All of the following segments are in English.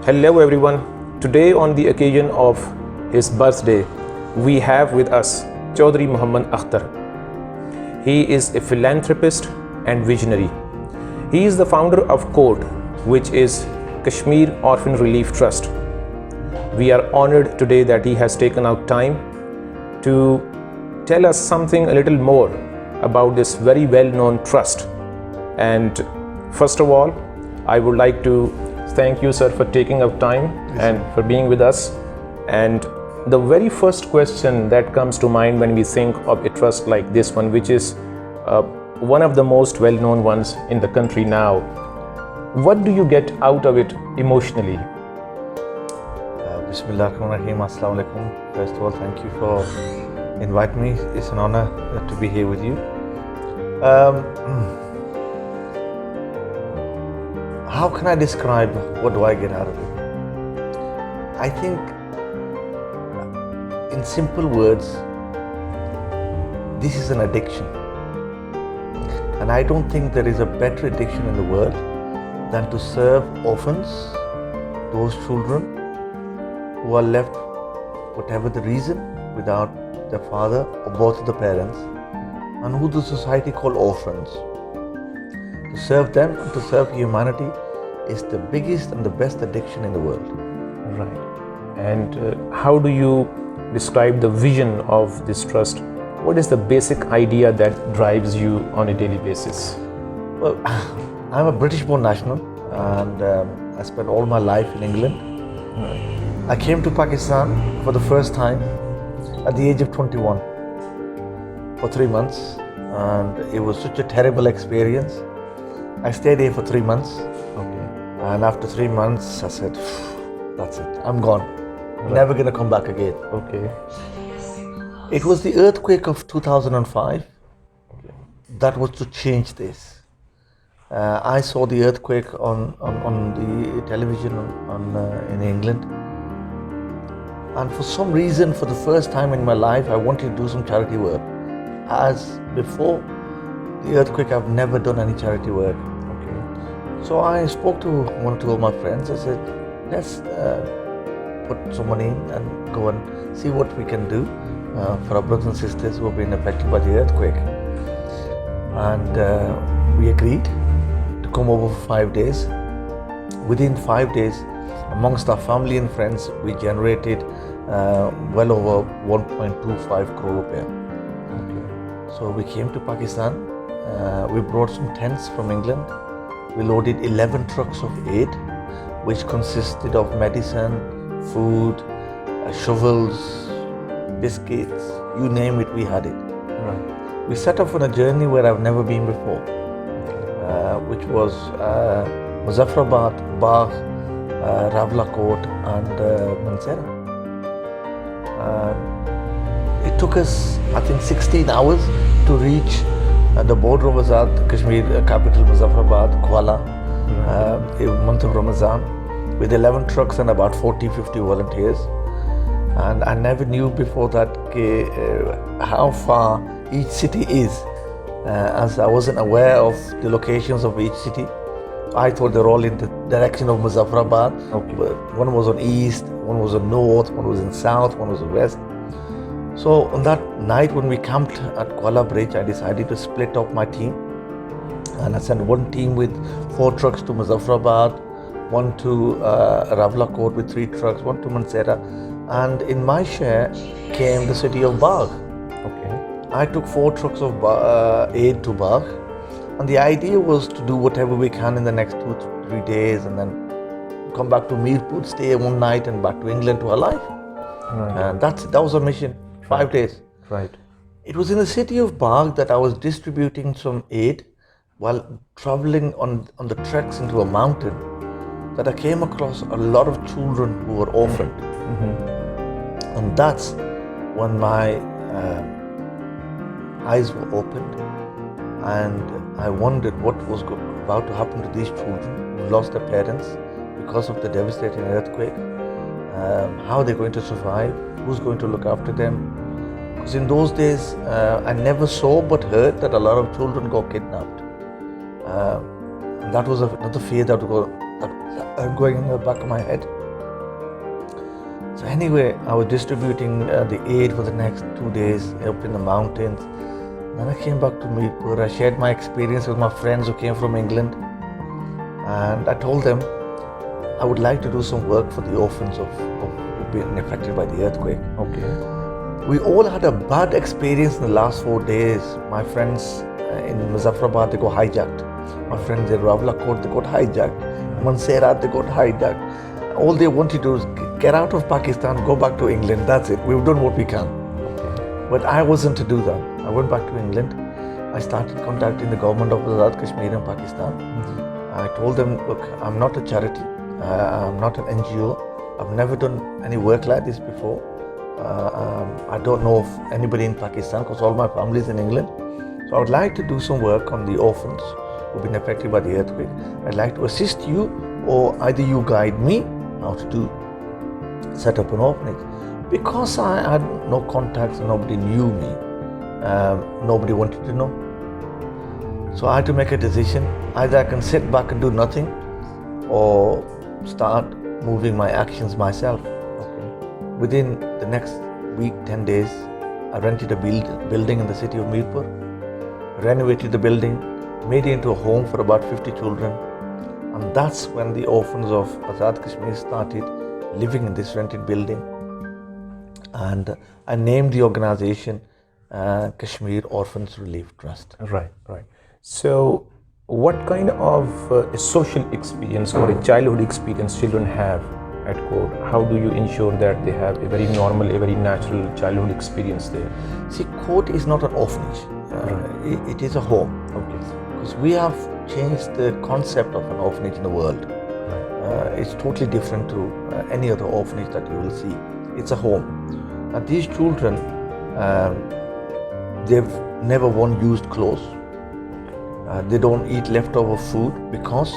Hello everyone. Today on the occasion of his birthday, we have with us Chaudhry Muhammad Akhtar. He is a philanthropist and visionary. He is the founder of CORT, which is Kashmir Orphan Relief Trust. We are honored today that he has taken out time to tell us something a little more about this very well-known trust. And first of all, I would like to thank you, sir, for taking up time and for being with us. And the very first question that comes to mind when we think of a trust like this one, which is one of the most well-known ones in the country now, what do you get out of it emotionally? Bismillahirrahmanirrahim. Assalamu alaikum. First of all, thank you for inviting me. It's an honor to be here with you. How can I describe what do I get out of it? I think, in simple words, this is an addiction. And I don't think there is a better addiction in the world than to serve orphans, those children who are left, whatever the reason, without their father or both of the parents, and who the society call orphans. To serve them and to serve humanity is the biggest and the best addiction in the world. Right. And how do you describe the vision of this trust? What is the basic idea that drives you on a daily basis? Well, I'm a British-born national, and I spent all my life in England. Right. I came to Pakistan for the first time at the age of 21 for 3 months, and it was such a terrible experience. I stayed here for 3 months. Okay. And after 3 months, I said, that's it, I'm gone. Never gonna come back again. Okay. It was the earthquake of 2005 that was to change this. I saw the earthquake on the television in England. And for some reason, for the first time in my life, I wanted to do some charity work. As before the earthquake, I've never done any charity work. So I spoke to one or two of my friends. I said, let's put some money in and go and see what we can do for our brothers and sisters who have been affected by the earthquake. And we agreed to come over for 5 days. Within 5 days, amongst our family and friends, we generated well over 1.25 crore rupiah. Okay. So we came to Pakistan. We brought some tents from England. We loaded 11 trucks of aid, which consisted of medicine, food, shovels, biscuits, you name it, we had it. Right. We set off on a journey where I've never been before, which was Muzaffarabad, Bagh, Rawalakot and Mansehra. It took us, I think, 16 hours to reach the border of Azad Kashmir capital Muzaffarabad, Kuala, in the month of Ramadan, with 11 trucks and about 40-50 volunteers. And I never knew before that how far each city is, as I wasn't aware of the locations of each city. I thought they're all in the direction of Muzaffarabad. Okay. One was on east, one was on north, one was in south, one was on west. So on that night when we camped at Kuala Bridge, I decided to split up my team, and I sent one team with 4 trucks to Muzaffarabad, one to Rawalakot with 3 trucks, one to Mansehra, and in my share came the city of Bagh. Okay. I took 4 trucks of aid to Bagh, and the idea was to do whatever we can in the next 2-3 days, and then come back to Mirpur, stay one night, and back to England to our life. Right. And that was our mission. 5 days. Right. It was in the city of Bagh that I was distributing some aid while traveling on the treks into a mountain, that I came across a lot of children who were orphaned. Mm-hmm. And that's when my eyes were opened, and I wondered what was about to happen to these children who lost their parents because of the devastating earthquake. How they're going to survive, who's going to look after them. Because in those days, I never saw but heard that a lot of children got kidnapped. And that was another fear that going in the back of my head. So anyway, I was distributing the aid for the next 2 days up in the mountains. Then I came back to Mirpur. I shared my experience with my friends who came from England, and I told them I would like to do some work for the orphans who've been affected by the earthquake. Okay. We all had a bad experience in the last 4 days. My friends in Muzaffarabad, they got hijacked. My friends in Rawalakot, they got hijacked. Manserat, they got hijacked. All they wanted to do is get out of Pakistan, go back to England. That's it. We've done what we can. But I wasn't to do that. I went back to England. I started contacting the government of Azad Kashmir in Pakistan. I told them, look, I'm not a charity. I'm not an NGO. I've never done any work like this before. I don't know of anybody in Pakistan because all my family is in England. So I would like to do some work on the orphans who've been affected by the earthquake. I'd like to assist you, or either you guide me how to set up an orphanage. Because I had no contacts and nobody knew me, nobody wanted to know. So I had to make a decision. Either I can sit back and do nothing, or start moving my actions myself. Within the next week, 10 days, I rented a building in the city of Mirpur, renovated the building, made it into a home for about 50 children. And that's when the orphans of Azad Kashmir started living in this rented building. And I named the organization Kashmir Orphans Relief Trust. Right. So, what kind of a social experience or a childhood experience children have at Court? How do you ensure that they have a very normal, a very natural childhood experience there? See, Court is not an orphanage. It is a home. Okay. Because we have changed the concept of an orphanage in the world. It's totally different to any other orphanage that you will see. It's a home. And these children, they've never worn used clothes. They don't eat leftover food because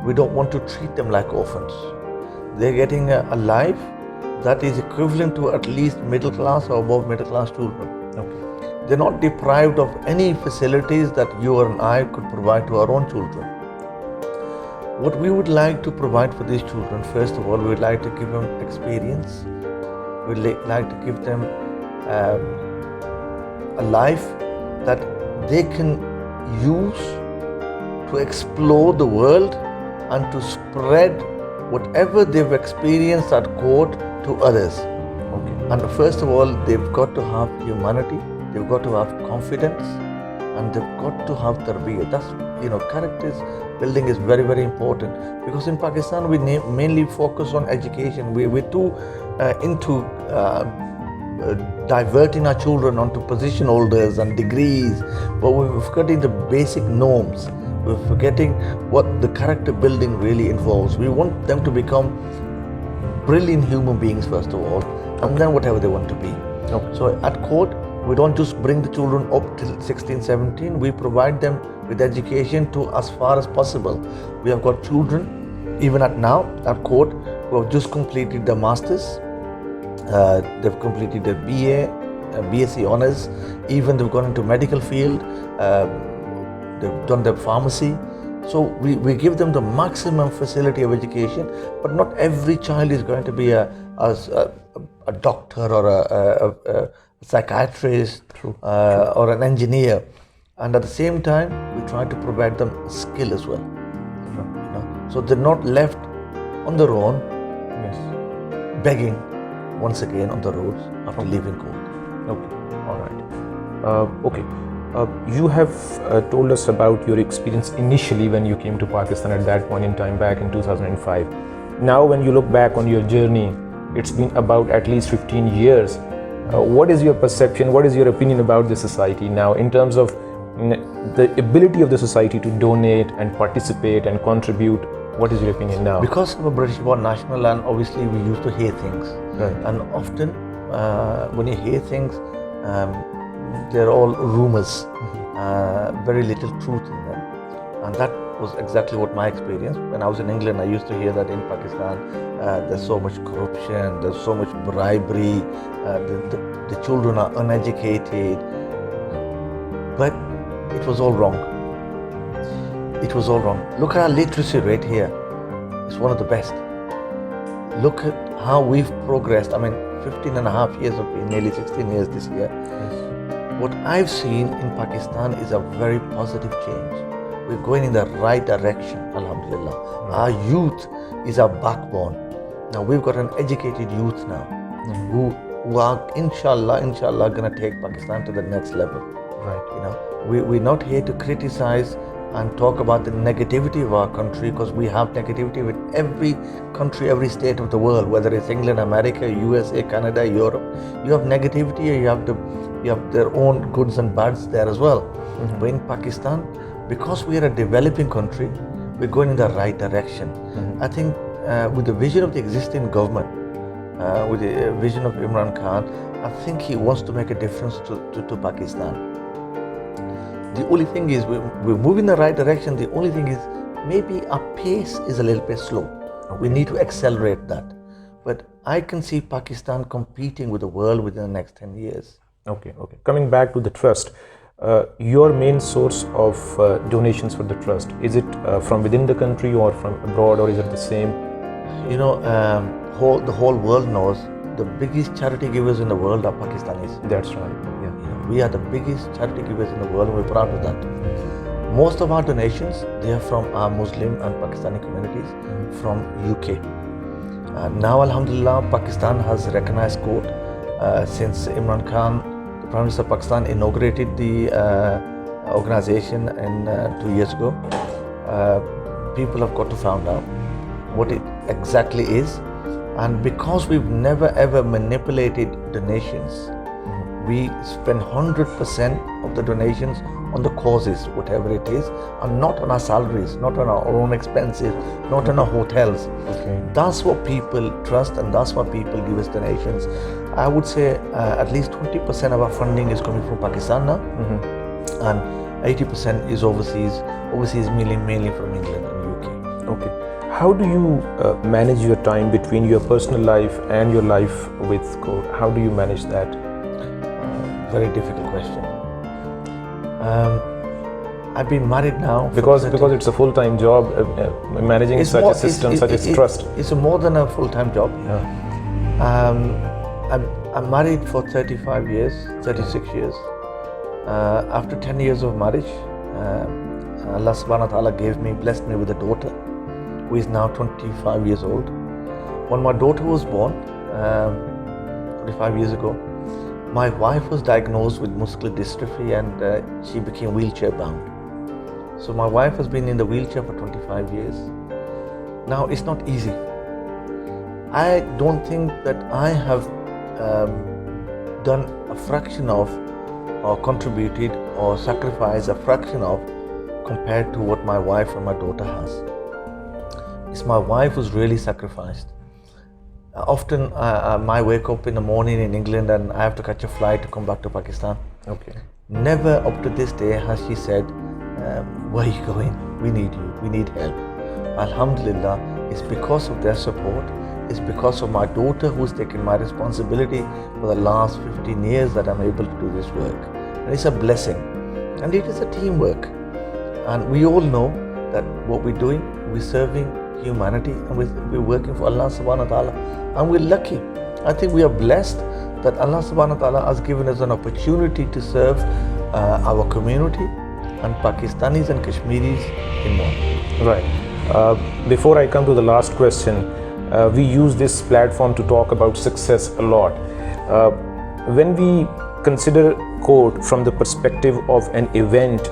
we don't want to treat them like orphans. They're getting a life that is equivalent to at least middle class or above middle class children. Okay. They're not deprived of any facilities that you and I could provide to our own children. What we would like to provide for these children, first of all, we would like to give them experience. We'd like to give them a life that they can use to explore the world and to spread whatever they've experienced at Court to others. Okay. And first of all, they've got to have humanity, they've got to have confidence, and they've got to have tarbiyah. That's, characters building is very, very important, because in Pakistan we mainly focus on education. We're too into diverting our children onto position holders and degrees, but we're forgetting the basic norms. We're forgetting what the character building really involves. We want them to become brilliant human beings first of all, and then whatever they want to be. Okay. So at Court, we don't just bring the children up till 16, 17. We provide them with education to as far as possible. We have got children, even at Court, who have just completed their masters. They've completed their BA, BSc honours. Even they've gone into medical field. They've done their pharmacy. So we give them the maximum facility of education, but not every child is going to be a doctor or a psychiatrist or an engineer. And at the same time, we try to provide them skill as well. So they're not left on their own, begging once again on the roads after leaving Court. Okay, all right. Okay. You have told us about your experience initially when you came to Pakistan at that point in time back in 2005. Now when you look back on your journey, it's been about at least 15 years. What is your perception, what is your opinion about the society now in terms of the ability of the society to donate and participate and contribute? What is your opinion now? Because I'm a British born national, and obviously we used to hear things. Right. And often when you hear things, they're all rumors, very little truth in them. And that was exactly what my experience. When I was in England, I used to hear that in Pakistan there's so much corruption, there's so much bribery, the children are uneducated. But it was all wrong. It was all wrong. Look at our literacy rate here. It's one of the best. Look at how we've progressed. I mean, 15 and a half years of being, nearly 16 years this year. What I've seen in Pakistan is a very positive change. We're going in the right direction, alhamdulillah. Our youth is our backbone. Now we've got an educated youth now who are inshallah going to take Pakistan to the next level. Right. You know, we're not here to criticize and talk about the negativity of our country, because we have negativity with every country, every state of the world, whether it's England, America, USA, Canada, Europe. You have negativity, you have their own goods and bads there as well. But in Pakistan, because we are a developing country, we're going in the right direction. I think with the vision of the existing government, with the vision of Imran Khan, I think he wants to make a difference to Pakistan. The only thing is, we're moving in the right direction. The only thing is, maybe our pace is a little bit slow. We need to accelerate that. But I can see Pakistan competing with the world within the next 10 years. Okay. Coming back to the trust, your main source of donations for the trust, is it from within the country or from abroad, or is it the same? You know, the whole world knows the biggest charity givers in the world are Pakistanis. That's right. Yeah. We are the biggest charity givers in the world, and we're proud of that. Most of our donations, they are from our Muslim and Pakistani communities from UK. Now, alhamdulillah, Pakistan has recognized court since Imran Khan, the Prime Minister of Pakistan, inaugurated the organization 2 years ago. People have got to find out what it exactly is, and because we've never ever manipulated donations, we spend 100% of the donations on the causes, whatever it is, and not on our salaries, not on our own expenses, not on our hotels. Okay. That's what people trust, and that's why people give us donations. I would say at least 20% of our funding is coming from Pakistan now, and 80% is overseas. Overseas mainly from England and UK. Okay. How do you manage your time between your personal life and your life with court? How do you manage that? Very difficult question. I've been married now because it's a full-time job, managing such a system, such a trust. It's more than a full-time job. Yeah. I'm married for 35 years, 36 years. After 10 years of marriage, Allah subhanahu wa ta'ala blessed me with a daughter who is now 25 years old. When my daughter was born 25 years ago, my wife was diagnosed with muscular dystrophy, and she became wheelchair bound. So my wife has been in the wheelchair for 25 years. Now it's not easy. I don't think that I have done a fraction of, or contributed or sacrificed a fraction of, compared to what my wife and my daughter has. It's my wife who's really sacrificed. Often I wake up in the morning in England and I have to catch a flight to come back to Pakistan. Okay. Never up to this day has she said, where are you going? We need you, we need help. Alhamdulillah, it's because of their support. It's because of my daughter who's taken my responsibility for the last 15 years that I'm able to do this work. And it's a blessing. And it is a teamwork. And we all know that what we're doing, we're serving humanity, and we're working for Allah subhanahu wa ta'ala, and we're lucky. I think we are blessed that Allah subhanahu wa ta'ala has given us an opportunity to serve our community and Pakistanis and Kashmiris in one. Right. Before I come to the last question, we use this platform to talk about success a lot. When we consider court from the perspective of an event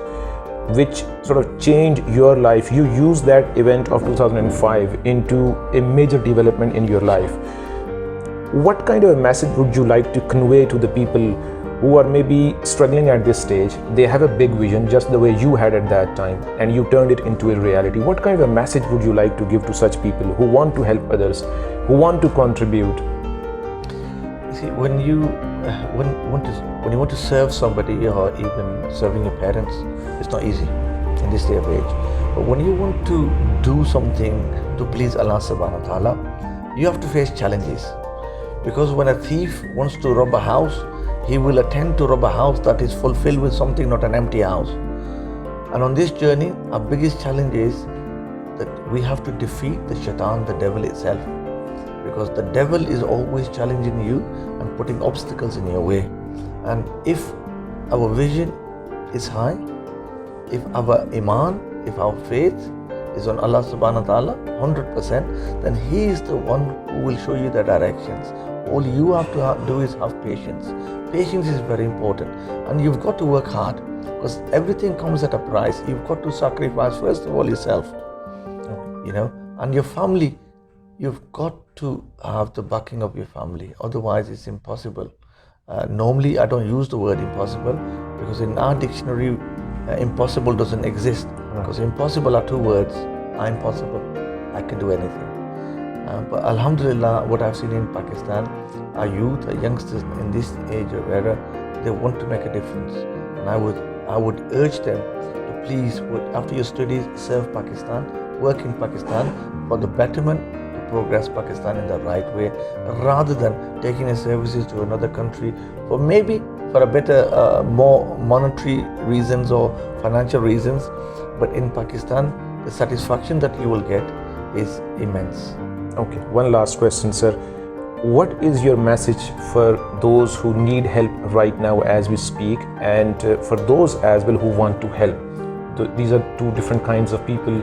which sort of changed your life, you use that event of 2005 into a major development in your life. What kind of a message would you like to convey to the people who are maybe struggling at this stage? They have a big vision just the way you had at that time, and you turned it into a reality. What kind of a message would you like to give to such people who want to help others, who want to contribute? You see, when you want to serve somebody, or even serving your parents, it's not easy in this day of age. But when you want to do something to please Allah subhanahu wa ta'ala, you have to face challenges. Because when a thief wants to rob a house, he will attempt to rob a house that is fulfilled with something, not an empty house. And on this journey, our biggest challenge is that we have to defeat the shaitan, the devil itself, because the devil is always challenging you and putting obstacles in your way. And if our vision is high, if our iman, if our faith is on Allah subhanahu wa ta'ala 100%, then He is the one who will show you the directions. All you have to do is have patience. Patience is very important, and you've got to work hard, because everything comes at a price. You've got to sacrifice first of all yourself, and your family. You've got to have the backing of your family, otherwise it's impossible. Normally I don't use the word impossible, because in our dictionary impossible doesn't exist, because impossible are two words. I'm possible, I can do anything. But Alhamdulillah, what I've seen in Pakistan, our youth, our youngsters in this age of era, they want to make a difference, and I would urge them to please, after your studies, serve Pakistan, work in Pakistan for the betterment, to progress Pakistan in the right way, rather than taking your services to another country for maybe for a better, more monetary reasons or financial reasons. But in Pakistan, the satisfaction that you will get is immense. Okay, one last question, sir. What is your message for those who need help right now as we speak, and for those as well who want to help? These are two different kinds of people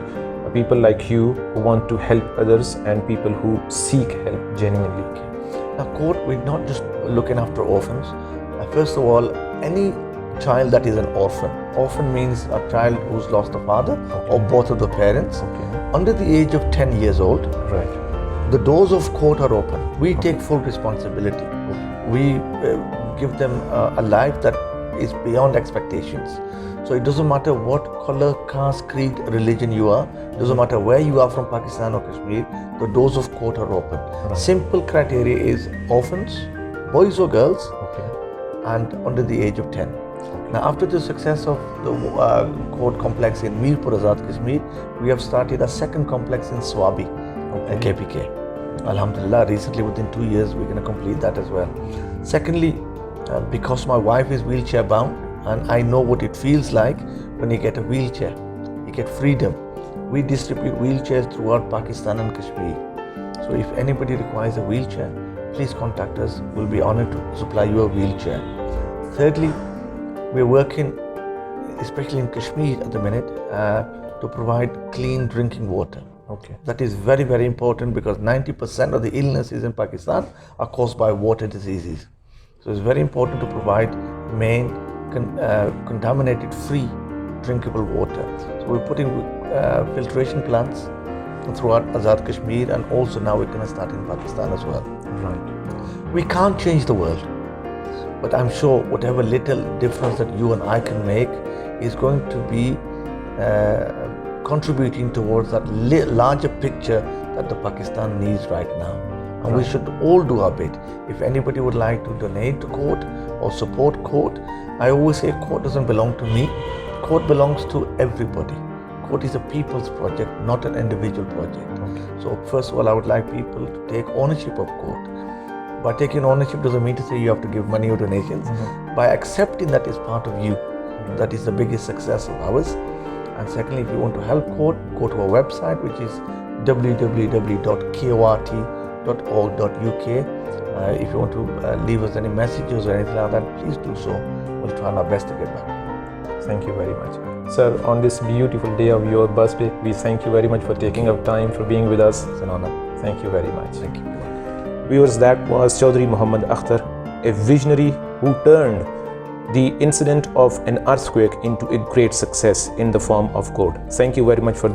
like you who want to help others, and people who seek help genuinely. Now, court, we're not just looking after orphans. First of all, any child that is an orphan. Orphan means a child who's lost a father or both of the parents. Under the age of 10 years old, right, the doors of court are open. We take full responsibility. We give them a life that is beyond expectations. So it doesn't matter what color, caste, creed, religion you are, doesn't matter where you are from Pakistan or Kashmir, the doors of court are open. Simple criteria is orphans, boys or girls, and under the age of 10. Now, after the success of the court complex in Mirpur Azad, Kashmir, we have started a second complex in Swabi, KPK. Alhamdulillah, recently within 2 years we're going to complete that as well. Secondly, because my wife is wheelchair bound, and I know what it feels like when you get a wheelchair, you get freedom. We distribute wheelchairs throughout Pakistan and Kashmir. So if anybody requires a wheelchair, please contact us. We'll be honored to supply you a wheelchair. Thirdly, we're working, especially in Kashmir at the minute, to provide clean drinking water. That is very, very important, because 90% of the illnesses in Pakistan are caused by water diseases. So it's very important to provide contaminated free drinkable water. So we're putting filtration plants throughout Azad Kashmir, and also now we're going to start in Pakistan as well. Right. We can't change the world, but I'm sure whatever little difference that you and I can make is going to be contributing towards that larger picture that the Pakistan needs right now. And we should all do our bit. If anybody would like to donate to court or support court, I always say court doesn't belong to me. Court belongs to everybody. Court is a people's project, not an individual project. So first of all, I would like people to take ownership of court. By taking ownership doesn't mean to say you have to give money or donations. By accepting that is part of you, that is the biggest success of ours. And secondly, if you want to help court, go to our website, which is www.kort.org.uk. If you want to leave us any messages or anything like that, please do so. We'll try our best to get back. Thank you very much. Sir, on this beautiful day of your birthday, we thank you very much for taking up time, for being with us. It's an honor. Thank you very much. Thank you. Viewers, that was Chaudhry Muhammad Akhtar, a visionary who turned the incident of an earthquake into a great success in the form of court. Thank you very much for